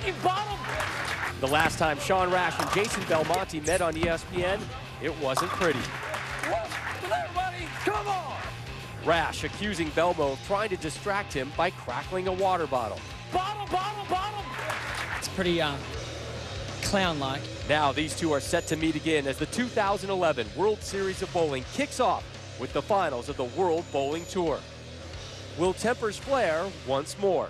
The last time Sean Rash and Jason Belmonte met on ESPN, it wasn't pretty. Everybody, come on! Rash accusing Belmo of trying to distract him by crackling a water bottle. Bottle, bottle, bottle! It's pretty clown-like. Now these two are set to meet again as the 2011 World Series of Bowling kicks off with the finals of the World Bowling Tour. Will tempers flare once more?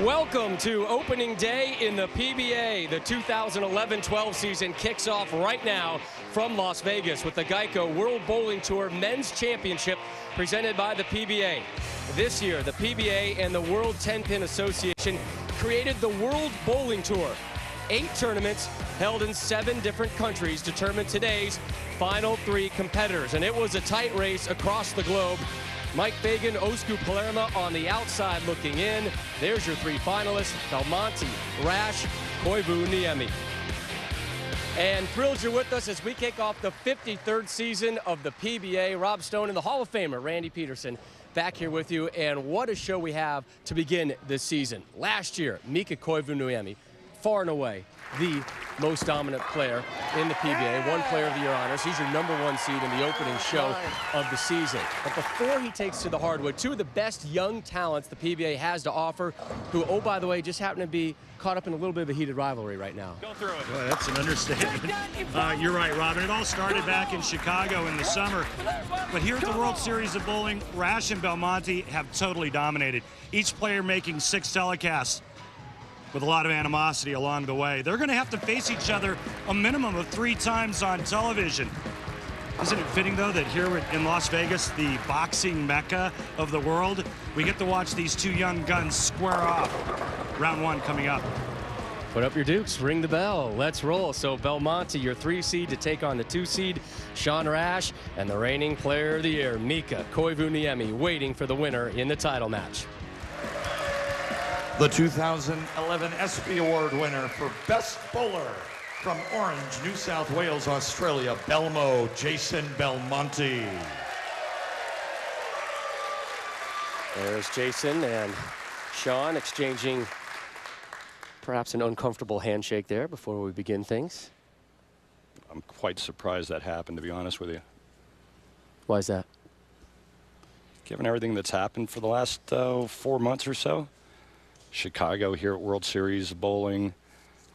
Welcome to opening day in the PBA. The 2011-12 season kicks off right now from Las Vegas with the GEICO World Bowling Tour Men's Championship presented by the PBA. This year, the PBA and the World Tenpin Association created the World Bowling Tour. 8 tournaments held in 7 different countries determined today's final 3 competitors, and it was a tight race across the globe. Mike Fagan, Osku Palermo on the outside looking in. There's your 3 finalists, Belmonte, Rash, Koivuniemi. And thrilled you're with us as we kick off the 53rd season of the PBA. Rob Stone and the Hall of Famer, Randy Peterson, back here with you. And what a show we have to begin this season. Last year, Mika Koivuniemi, far and away the most dominant player in the PBA, won Player of the Year honors. He's your #1 seed in the opening show of the season. But before he takes to the hardwood, 2 of the best young talents the PBA has to offer, who, oh, by the way, just happen to be caught up in a little bit of a heated rivalry right now. Go through it. Boy, that's an understatement. You're right, Robin. It all started back in Chicago in the summer. But here at the World Series of Bowling, Rash and Belmonte have totally dominated. Each player making 6 telecasts with a lot of animosity along the way. They're going to have to face each other a minimum of 3 times on television. Isn't it fitting, though, that here in Las Vegas, the boxing mecca of the world, we get to watch these 2 young guns square off. Round 1 coming up. Put up your dukes, ring the bell, let's roll. So Belmonte, your 3 seed to take on the 2 seed, Sean Rash, and the reigning Player of the Year, Mika Koivuniemi, waiting for the winner in the title match. The 2011 ESPY Award winner for Best Bowler from Orange, New South Wales, Australia, Belmo, Jason Belmonte. There's Jason and Sean exchanging perhaps an uncomfortable handshake there before we begin things. I'm quite surprised that happened, to be honest with you. Why is that? Given everything that's happened for the last 4 months or so. Chicago here at World Series Bowling.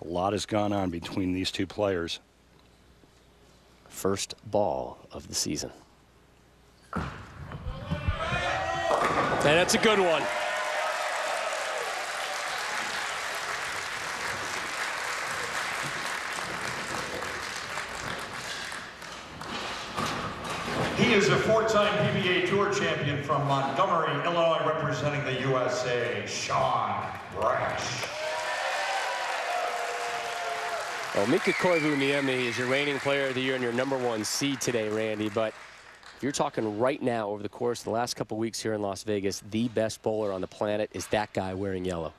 A lot has gone on between these 2 players. First ball of the season. And that's a good one. He is a 4-time PBA Tour champion from Montgomery, Illinois, representing the USA, Sean Rash. Well, Mika Koivuniemi is your reigning Player of the Year and your #1 seed today, Randy. But if you're talking right now over the course of the last couple weeks here in Las Vegas, the best bowler on the planet is that guy wearing yellow.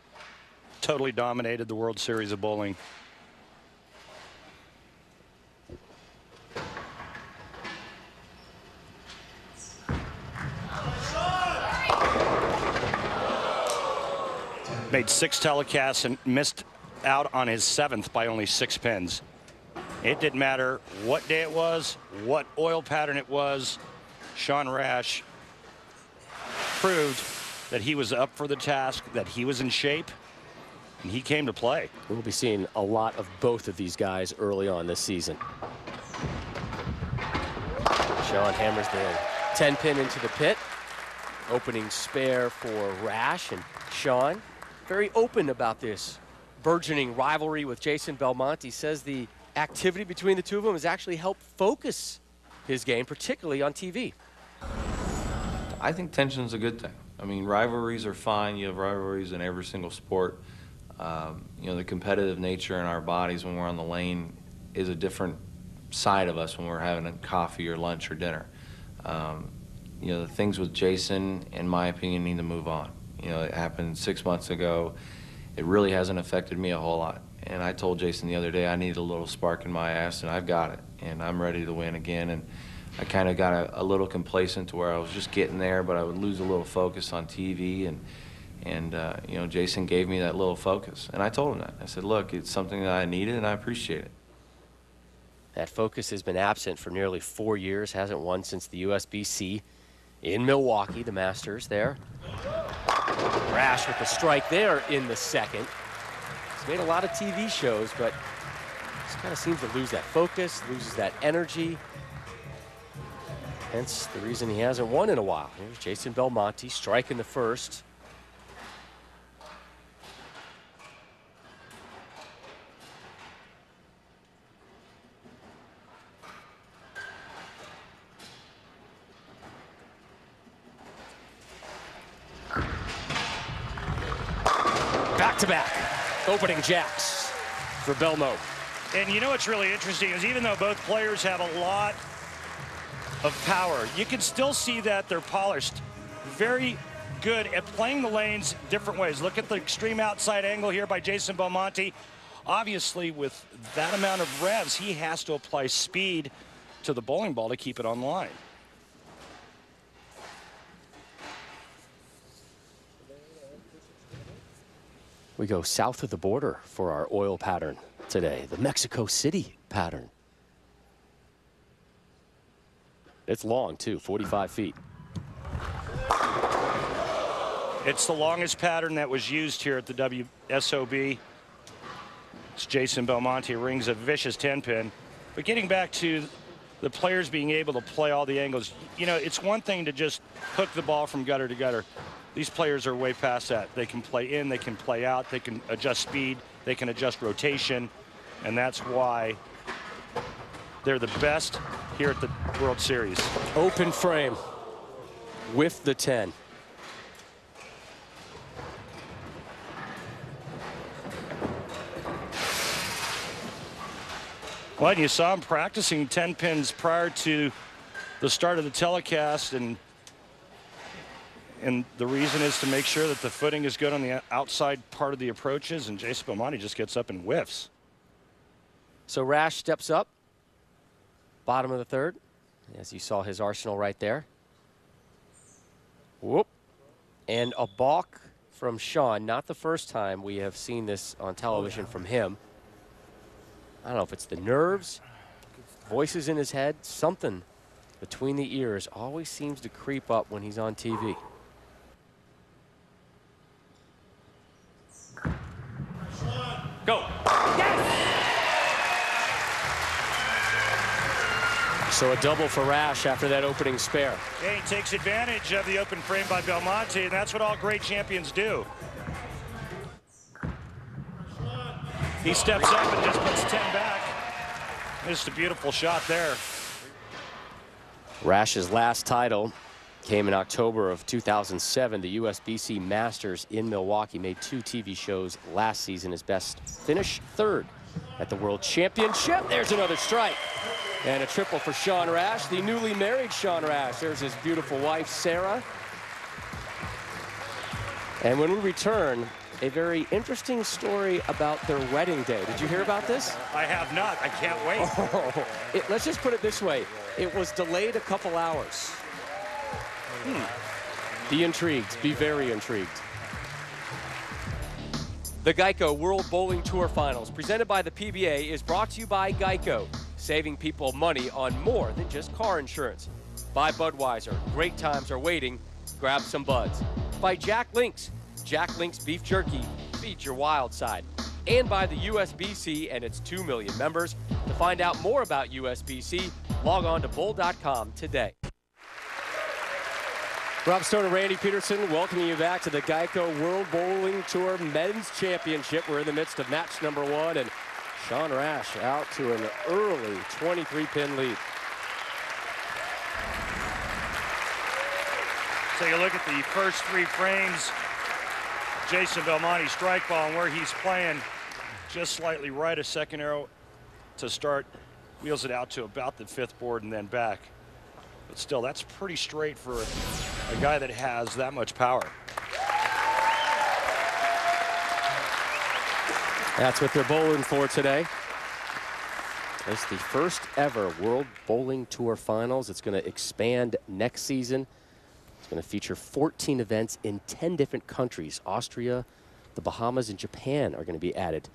Totally dominated the World Series of Bowling. Made 6 telecasts and missed out on his 7th by only 6 pins. It didn't matter what day it was, what oil pattern it was. Sean Rash proved that he was up for the task, that he was in shape, and he came to play. We'll be seeing a lot of both of these guys early on this season. Sean hammers the 10-pin into the pit. Opening spare for Rash, and Sean very open about this burgeoning rivalry with Jason Belmonte. Says the activity between the 2 of them has actually helped focus his game, particularly on TV. I think tension's a good thing. I mean, rivalries are fine. You have rivalries in every single sport. You know, the competitive nature in our bodies when we're on the lane is a different side of us when we're having a coffee or lunch or dinner. You know, the things with Jason, in my opinion, need to move on. You know, it happened 6 months ago. It really hasn't affected me a whole lot. And I told Jason the other day I need a little spark in my ass, and I've got it, and I'm ready to win again. And I kind of got a little complacent to where I was just getting there, but I would lose a little focus on TV. And you know, Jason gave me that little focus, and I told him that. I said, look, it's something that I needed, and I appreciate it. That focus has been absent for nearly 4 years, hasn't won since the USBC in Milwaukee, the Masters there. Rash with the strike there in the second. He's made a lot of TV shows, but just kind of seems to lose that focus, loses that energy. Hence the reason he hasn't won in a while. Here's Jason Belmonte striking the first. Back-to-back opening jacks for Belmo. And you know what's really interesting is even though both players have a lot of power, you can still see that they're polished. Very good at playing the lanes different ways. Look at the extreme outside angle here by Jason Belmonte. Obviously, with that amount of revs, he has to apply speed to the bowling ball to keep it on the line. We go south of the border for our oil pattern today, the Mexico City pattern. It's long, too, 45 feet. It's the longest pattern that was used here at the WSOB. It's Jason Belmonte, rings a vicious 10-pin. But getting back to the players being able to play all the angles, you know, it's one thing to just hook the ball from gutter to gutter. These players are way past that. They can play in, they can play out, they can adjust speed, they can adjust rotation, and that's why they're the best here at the World Series. Open frame with the 10. Well, you saw him practicing 10 pins prior to the start of the telecast, and the reason is to make sure that the footing is good on the outside part of the approaches, and Jason Belmonte just gets up and whiffs. So Rash steps up, bottom of the third, as you saw his arsenal right there. Whoop. And a balk from Sean. Not the first time we have seen this on television from him. I don't know if it's the nerves, voices in his head, something between the ears always seems to creep up when he's on TV. Go. So a double for Rash after that opening spare. Yeah, he takes advantage of the open frame by Belmonte, and that's what all great champions do. He steps up and just puts 10 back. Just a beautiful shot there. Rash's last title came in October of 2007. The USBC Masters in Milwaukee. Made 2 TV shows last season. His best finish, 3rd at the World Championship. There's another strike. And a triple for Sean Rash, the newly married Sean Rash. There's his beautiful wife, Sarah. And when we return, a very interesting story about their wedding day. Did you hear about this? I have not. I can't wait. Oh, let's just put it this way. It was delayed a couple hours. Be intrigued. Be very intrigued. The GEICO World Bowling Tour Finals, presented by the PBA, is brought to you by GEICO, saving people money on more than just car insurance. By Budweiser, great times are waiting. Grab some buds. By Jack Links, Jack Links Beef Jerky, feed your wild side. And by the USBC and its 2 million members. To find out more about USBC, log on to bowl.com today. Rob Stone and Randy Peterson welcoming you back to the GEICO World Bowling Tour Men's Championship. We're in the midst of match number 1, and Sean Rash out to an early 23-pin lead. Take a look at the first 3 frames. Jason Belmonte strike ball, and where he's playing just slightly right, a second arrow to start, wheels it out to about the 5th board and then back. But still, that's pretty straight for a guy that has that much power. That's what they're bowling for today. It's the first ever World Bowling Tour Finals. It's going to expand next season. It's going to feature 14 events in 10 different countries. Austria, the Bahamas, and Japan are going to be added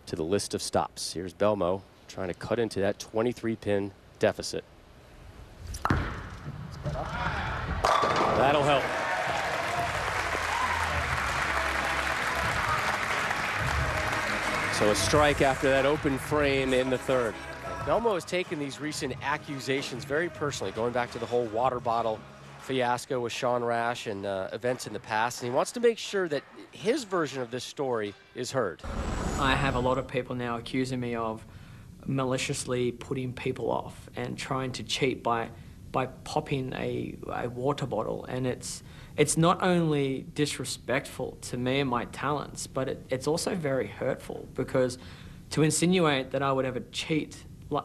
to the list of stops. Here's Belmo trying to cut into that 23-pin deficit. That'll help. So a strike after that open frame in the third. Belmo has taken these recent accusations very personally, going back to the whole water bottle fiasco with Sean Rash and events in the past, and he wants to make sure that his version of this story is heard. I have a lot of people now accusing me of maliciously putting people off and trying to cheat by popping a water bottle, and it's not only disrespectful to me and my talents, but it's also very hurtful, because to insinuate that I would ever cheat,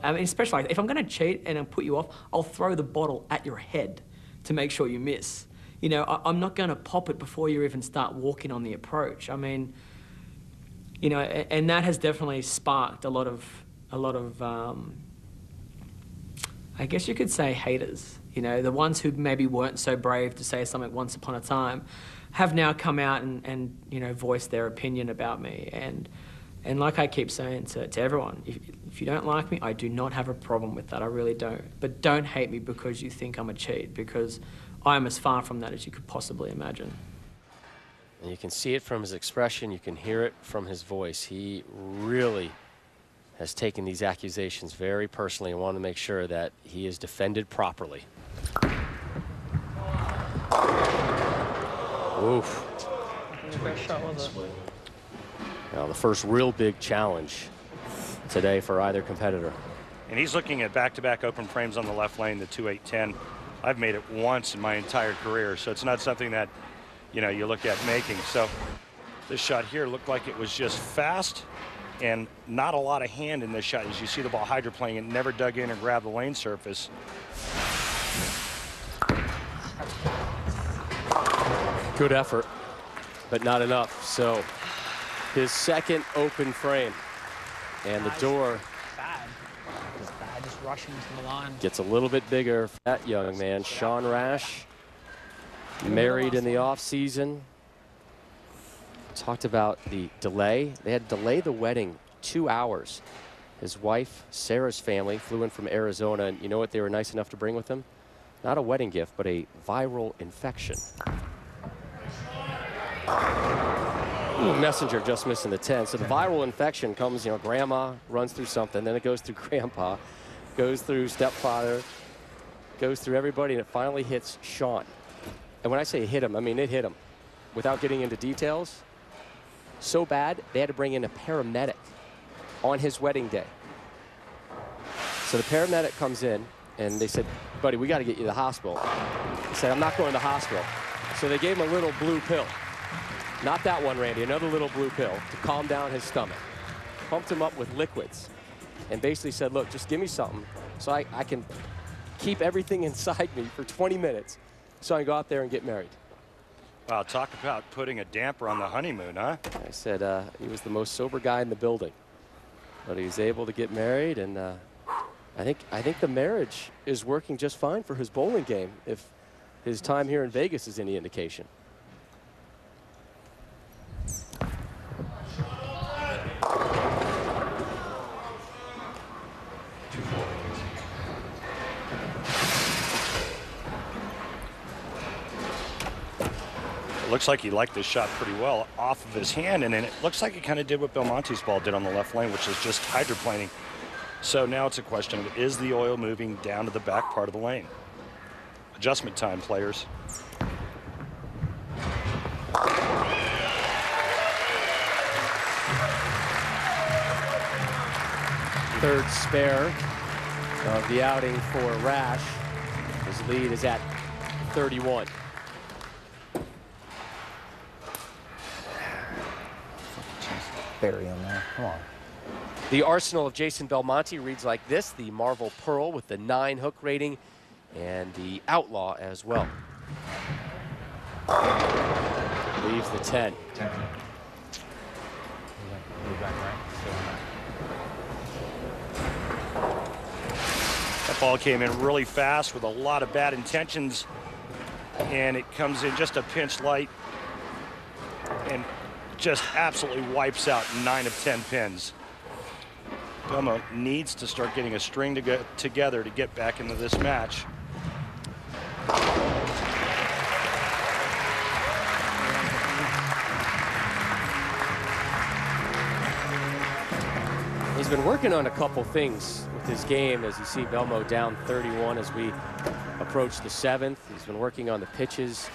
I mean, especially if I'm going to cheat and put you off, I'll throw the bottle at your head to make sure you miss. You know, I'm not going to pop it before you even start walking on the approach. I mean, you know, and that has definitely sparked a lot of I guess you could say haters. You know, the ones who maybe weren't so brave to say something once upon a time have now come out and you know, voiced their opinion about me. And like I keep saying to everyone, if you don't like me, I do not have a problem with that. I really don't. But don't hate me because you think I'm a cheat, because I am as far from that as you could possibly imagine. And you can see it from his expression. You can hear it from his voice. He really has taken these accusations very personally and wanted to make sure that he is defended properly. Oof. Now the first real big challenge today for either competitor. And he's looking at back-to-back open frames on the left lane, the 2-8-10. I've made it once in my entire career, so it's not something that, you know, you look at making. So this shot here looked like it was just fast and not a lot of hand in this shot. As you see the ball hydroplaning, it never dug in and grabbed the lane surface. Good effort, but not enough. So his second open frame, and the door Just rushing to the line. gets a little bit bigger for that young man. Sean Rash, married in the off season. Talked about the delay. They had to delay the wedding 2 hours. His wife, Sarah's family, flew in from Arizona, and you know what they were nice enough to bring with them? Not a wedding gift, but a viral infection. Ooh, messenger just missing the 10. So the viral infection comes, you know, grandma runs through something, then it goes through grandpa, goes through stepfather, goes through everybody, and it finally hits Sean. And when I say hit him, I mean it hit him. Without getting into details, so bad they had to bring in a paramedic on his wedding day. So the paramedic comes in and they said, buddy, we got to get you to the hospital. He said, I'm not going to the hospital. So they gave him a little blue pill. Not that one, Randy, another little blue pill to calm down his stomach. Pumped him up with liquids and basically said, look, just give me something so I can keep everything inside me for 20 minutes so I can go out there and get married. Wow, talk about putting a damper on the honeymoon, huh? I said he was the most sober guy in the building, but he was able to get married, and I think the marriage is working just fine for his bowling game, if his time here in Vegas is any indication. Looks like he liked this shot pretty well off of his hand, and then it looks like it kind of did what Belmonte's ball did on the left lane, which is just hydroplaning. So now it's a question of, is the oil moving down to the back part of the lane? Adjustment time, players. Third spare of the outing for Rash. His lead is at 31. Bury him there. Come on. The arsenal of Jason Belmonte reads like this: the Marvel Pearl with the 9 hook rating, and the Outlaw as well. Leaves the 10. Move back right. Stay on that. That ball came in really fast with a lot of bad intentions, and it comes in just a pinch light and just absolutely wipes out 9 of 10 pins. Belmo needs to start getting a string together to get back into this match. He's been working on a couple things with his game, as you see Belmo down 31 as we approach the 7th. He's been working on the pitches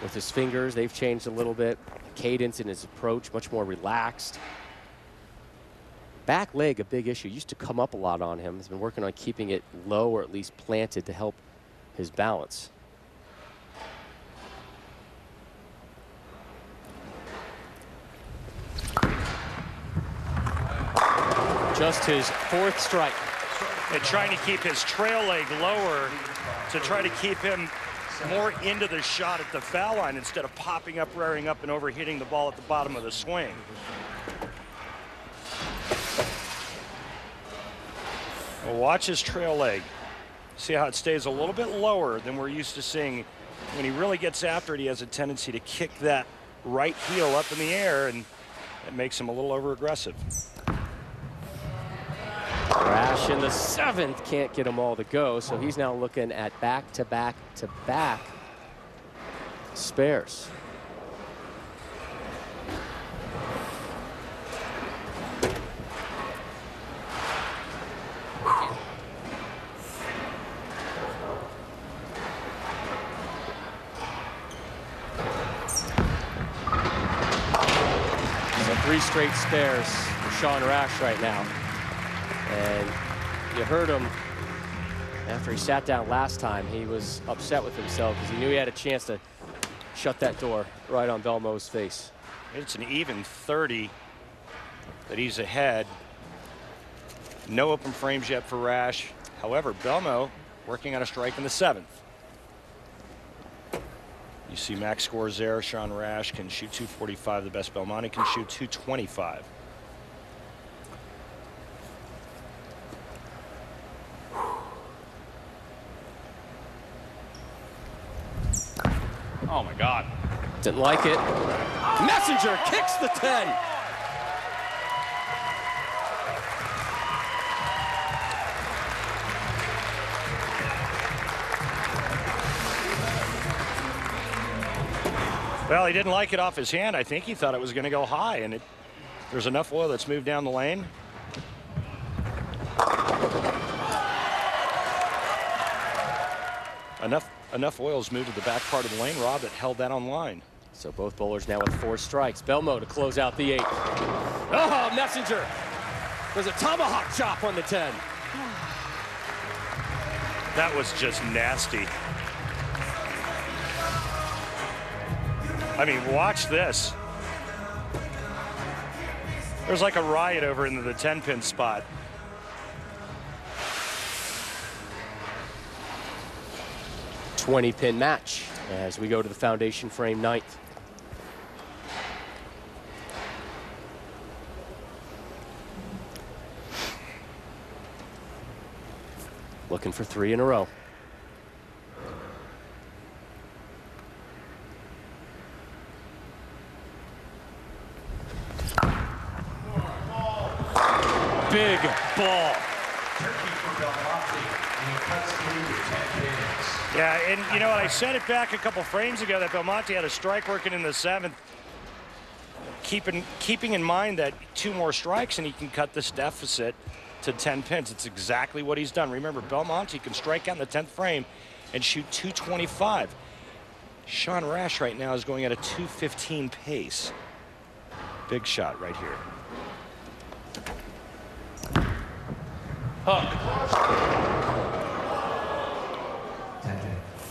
with his fingers. They've changed a little bit. Cadence in his approach, much more relaxed. Back leg, a big issue. Used to come up a lot on him. He's been working on keeping it low or at least planted to help his balance. Just his 4th strike. And trying to keep his trail leg lower to try to keep him more into the shot at the foul line instead of popping up, rearing up, and overhitting the ball at the bottom of the swing. Well, watch his trail leg. See how it stays a little bit lower than we're used to seeing. When he really gets after it, he has a tendency to kick that right heel up in the air, and it makes him a little over-aggressive. Rash in the 7th can't get them all to go, so he's now looking at back-to-back-to-back spares. So 3 straight spares for Sean Rash right now. And you heard him after he sat down last time. He was upset with himself because he knew he had a chance to shut that door right on Belmo's face. It's an even 30 that he's ahead. No open frames yet for Rash. However, Belmo working on a strike in the 7th. You see max scores there. Sean Rash can shoot 245. The best Belmonte can shoot 225. Oh my God. Didn't like it. Messenger kicks the 10. Well, he didn't like it off his hand. I think he thought it was going to go high, and there's enough oil that's moved down the lane. Enough oil's moved to the back part of the lane, Rob, that held that on line. So both bowlers now with 4 strikes. Belmo to close out the 8th. Oh, Messenger. There's a tomahawk chop on the 10. That was just nasty. I mean, watch this. There's like a riot over into the 10-pin spot. A 20-pin match as we go to the foundation frame 9th. Looking for 3 in a row. Big ball. Yeah, and you know what? I said it back a couple frames ago that Belmonte had a strike working in the 7th. Keeping in mind that 2 more strikes and he can cut this deficit to 10 pins. It's exactly what he's done. Remember, Belmonte can strike out in the 10th frame and shoot 225. Sean Rash right now is going at a 215 pace. Big shot right here.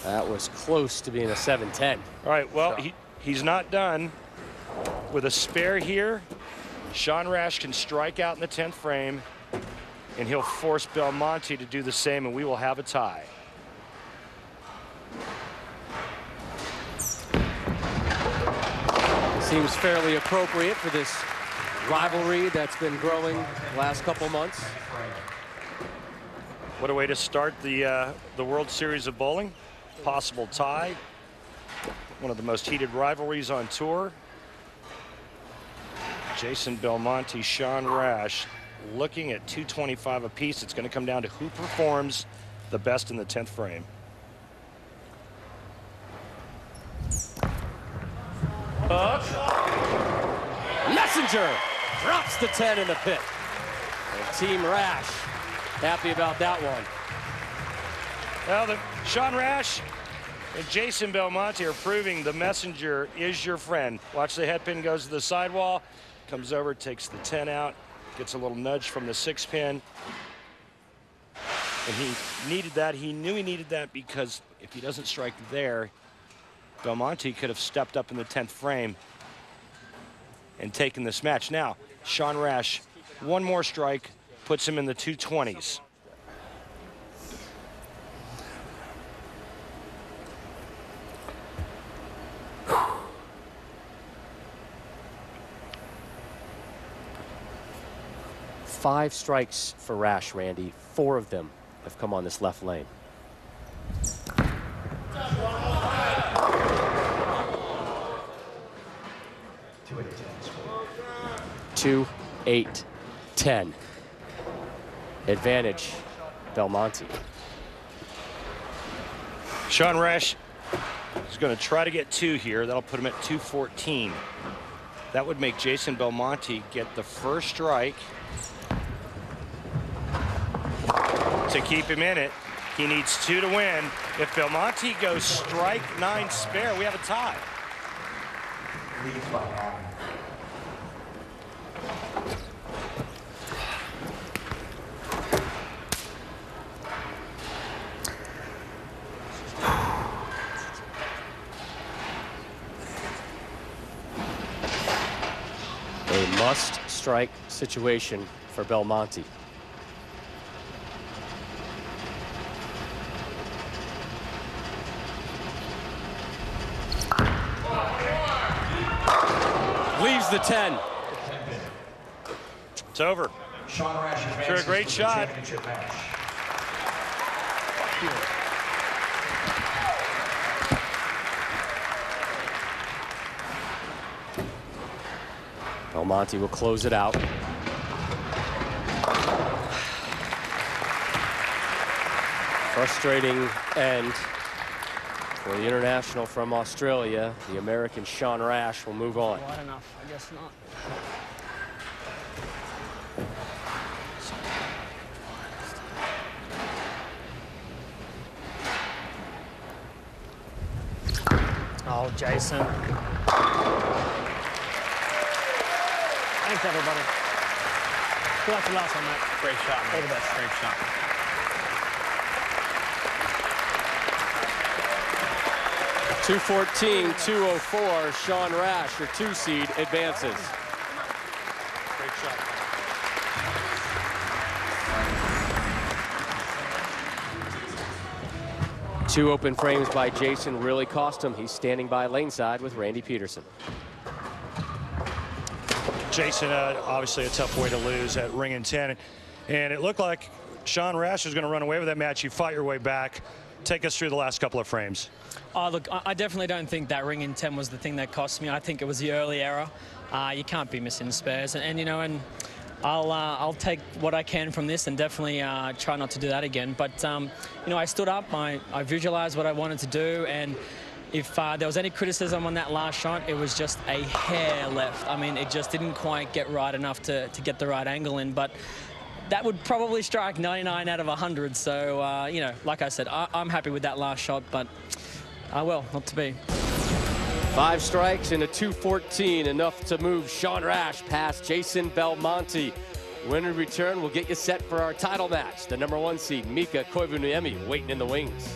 That was close to being a 7-10. All right, well, he's not done. With a spare here, Sean Rash can strike out in the 10th frame, and he'll force Belmonte to do the same, and we will have a tie. Seems fairly appropriate for this rivalry that's been growing the last couple months. What a way to start the World Series of Bowling. Possible tie. One of the most heated rivalries on tour. Jason Belmonte, Sean Rash, looking at 225 apiece. It's going to come down to who performs the best in the 10th frame. Messenger drops the 10 in the pit. And Team Rash happy about that one. Well, Sean Rash and Jason Belmonte are proving the messenger is your friend. Watch, the head pin goes to the sidewall, comes over, takes the 10 out, gets a little nudge from the 6 pin. And he needed that. He knew he needed that because if he doesn't strike there, Belmonte could have stepped up in the 10th frame and taken this match. Now, Sean Rash, one more strike, puts him in the 220s. Five strikes for Rash, Randy. 4 of them have come on this left lane. Two, 8, 10. Advantage, Belmonte. Sean Rash is going to try to get 2 here. That'll put him at 214. That would make Jason Belmonte get the first strike to keep him in it. He needs 2 to win. If Belmonte goes strike 9 spare, we have a tie. A must-strike situation for Belmonte. Leaves the 10. It's over. Sean Rash Sure, a great shot. Belmonte will close it out. Frustrating end for the international from Australia. The American Sean Rash will move on. Not enough, I guess not. Oh, Jason. Thanks, everybody. Good luck to the last one, mate. Great shot, man. All the best. Great shot. .214, 204. Sean Rash, your 2 seed, advances. Great shot. Two open frames by Jason really cost him. He's standing by lane side with Randy Peterson. Jason, obviously a tough way to lose at ring and 10. And it looked like Sean Rash was going to run away with that match. You fought your way back. Take us through the last couple of frames. Oh, look, I definitely don't think that ring in 10 was the thing that cost me. I think it was the early error. You can't be missing spares. And you know, and I'll take what I can from this and definitely try not to do that again. But, you know, I stood up, I visualized what I wanted to do, and if there was any criticism on that last shot, it was just a hair left. I mean, it just didn't quite get right enough to get the right angle in. But that would probably strike 99 out of 100. So, you know, like I said, I'm happy with that last shot, but, well, not to be. 5 strikes and a 214, enough to move Sean Rash past Jason Belmonte. When we return, we'll get you set for our title match. The #1 seed, Mika Koivuniemi, waiting in the wings.